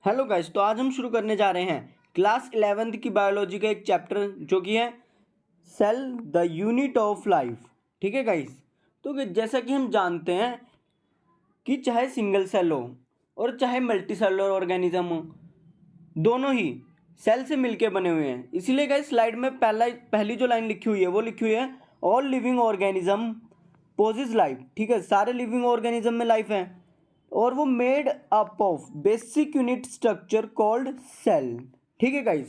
Hello guys, तो आज हम शुरू करने जा रहे हैं क्लास 11th की बायोलॉजी का एक चैप्टर जो कि है cell the unit of life. ठीक है गाइस, तो जैसा कि हम जानते हैं कि चाहे सिंगल सेल हो और चाहे मल्टी सेलुलर ऑर्गेनिज्म हो, दोनों ही सेल से मिलके बने हुए हैं। इसीलिए गाइस स्लाइड में पहली जो लाइन लिखी हुई है वो लिखी हुई है all living organism possess life. ठीक है, सारे लिविंग ऑर्गेनिज्म में लाइफ है और वो made up of basic unit structure called cell. ठीक है गाइस,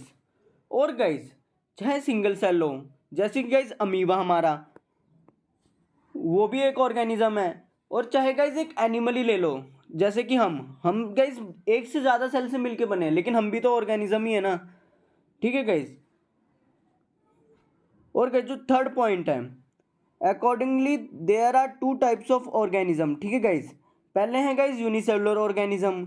और गाइस चाहे सिंगल सेल हो, जैसे कि गाइस अमीबा हमारा, वो भी एक ऑर्गेनिज्म है। और चाहे गाइस एक एनिमल ही ले लो, जैसे कि हम गाइस एक से ज़्यादा सेल से मिलके बने हैं, लेकिन हम भी तो ऑर्गेनिज्म ही है ना। ठीक है गाइस, और गाइस जो थर्ड पॉइंट है, accordingly there are two types of organism. ठीक है गाइस, पहले हैं गाइस यूनिसेलुलर ऑर्गेनिज्म।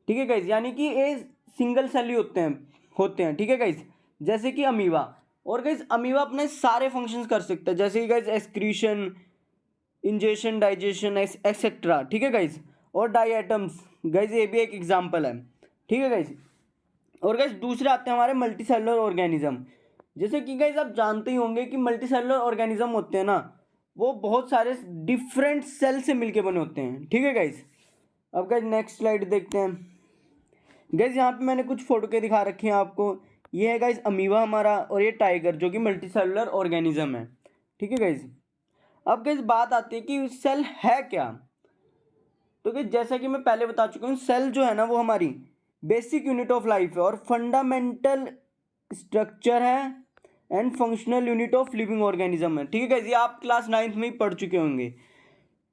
ठीक है गाइस, यानी कि ये सिंगल सेल ही होते हैं। ठीक है गाइस, जैसे कि अमीबा। और गाइस अमीबा अपने सारे फंक्शंस कर सकता है, जैसे कि guys excretion, ingestion, digestion etcetera. ठीक है गाइस, और डाइएटम्स गाइस ये भी एक एग्जांपल है। ठीक है गाइस, और गाइस दूसरे आते हैं हमारे मल्टी सेलुलर ऑर्गेनिज्म। जैसे कि गाइस आप जानते ही होंगे कि मल्टी सेलुलर ऑर्गेनिज्म होते हैं ना, वो बहुत सारे डिफरेंट सेल से मिलके बने होते हैं। ठीक है गाइस, अब गाइस नेक्स्ट स्लाइड देखते हैं। गाइस यहाँ पे मैंने कुछ फोटो के दिखा रखे हैं आपको। ये है गाइस अमीबा हमारा, और ये टाइगर जो कि मल्टी सेलुलर ऑर्गेनिज्म है। ठीक है गाइस, अब गाइस बात आती है कि सेल है क्या। तो गाइस जैसा कि मैं पहले बता चुका हूँ, सेल जो है ना वो हमारी बेसिक यूनिट ऑफ लाइफ है और फंडामेंटल स्ट्रक्चर है and functional unit of living organism है। ठीक है गाइस, ये आप क्लास 9th में ही पढ़ चुके होंगे।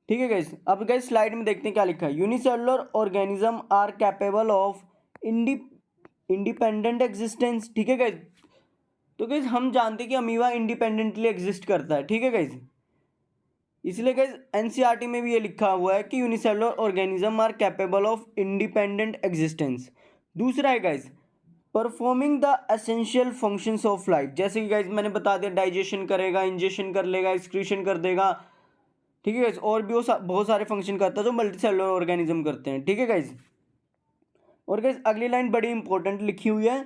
ठीक है गाइस, अब गाइस स्लाइड में देखते हैं क्या लिखा है। Unicellular organism are capable of independent existence. ठीक है गाइस, तो गाइस हम जानते हैं कि अमीबा इंडिपेंडेंटली एग्जिस्ट करता है। ठीक है गाइस, इसलिए गाइस एनसीईआरटी में भी ये लिखा हुआ है कि unicellular organism are capable of independent existence. दूसरा है guys performing the essential functions of life, जैसे कि गाइस मैंने बता दिया, डाइजेशन करेगा, इंजेशन कर लेगा, एक्सक्रीशन कर देगा। ठीक है गाइस, और भी वो बहुत सारे फंक्शन करता है जो मल्टी सेलुलर ऑर्गेनिज्म करते हैं। ठीक है गाइस, और गाइस अगली लाइन बड़ी इंपॉर्टेंट लिखी हुई है,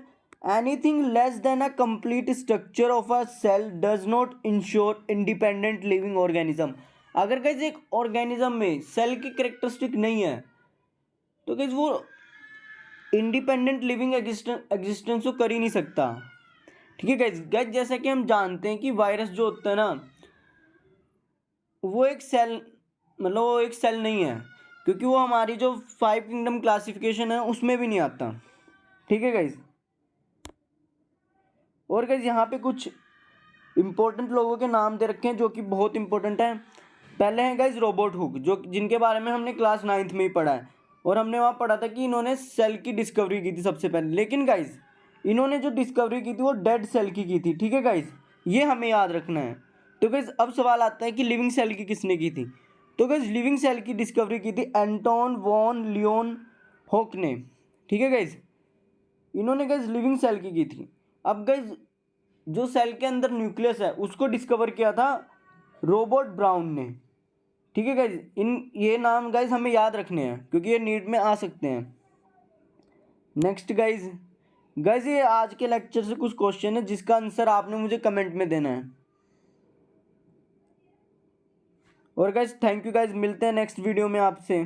anything less than a complete structure of a cell does not ensure independent living organism. अगर गाइस एक ऑर्गेनिज्म में सेल की कैरेक्टरिस्टिक नहीं है तो गाइस वो इंडिपेंडेंट लिविंग एग्जिस्टेंस तो कर ही नहीं सकता। ठीक है गाइस, जैसा कि हम जानते हैं कि वायरस जो होता है ना, वो एक सेल, मतलब वो एक सेल नहीं है, क्योंकि वो हमारी जो 5 किंगडम क्लासिफिकेशन है उसमें भी नहीं आता। ठीक है गाइस, और गाइस यहाँ पे कुछ इंपॉर्टेंट लोगों के नाम दे रखे हैं जो कि बहुत इंपॉर्टेंट है। पहले हैं गाइस रॉबर्ट हुक, जो जिनके बारे में हमने क्लास 9th में ही पढ़ा है, और हमने वहाँ पढ़ा था कि इन्होंने सेल की डिस्कवरी की थी सबसे पहले। लेकिन गाइस इन्होंने जो डिस्कवरी की थी वो डेड सेल की थी। ठीक है गाइस, ये हमें याद रखना है। तो गाइस अब सवाल आता है कि लिविंग सेल की किसने की थी। तो गाइस लिविंग सेल की डिस्कवरी की थी एंटोन वॉन लियोन होक ने। ठीक है गाइस, इन्होंने गाइस लिविंग सेल की थी। अब गाइस जो सेल के अंदर न्यूक्लियस है उसको डिस्कवर किया था रॉबर्ट ब्राउन ने। ठीक है गाइज, ये नाम गाइज हमें याद रखने हैं क्योंकि ये नीट में आ सकते हैं। नेक्स्ट गाइज ये आज के लेक्चर से कुछ क्वेश्चन है जिसका आंसर आपने मुझे कमेंट में देना है। और गाइज थैंक यू गाइज, मिलते हैं नेक्स्ट वीडियो में आपसे।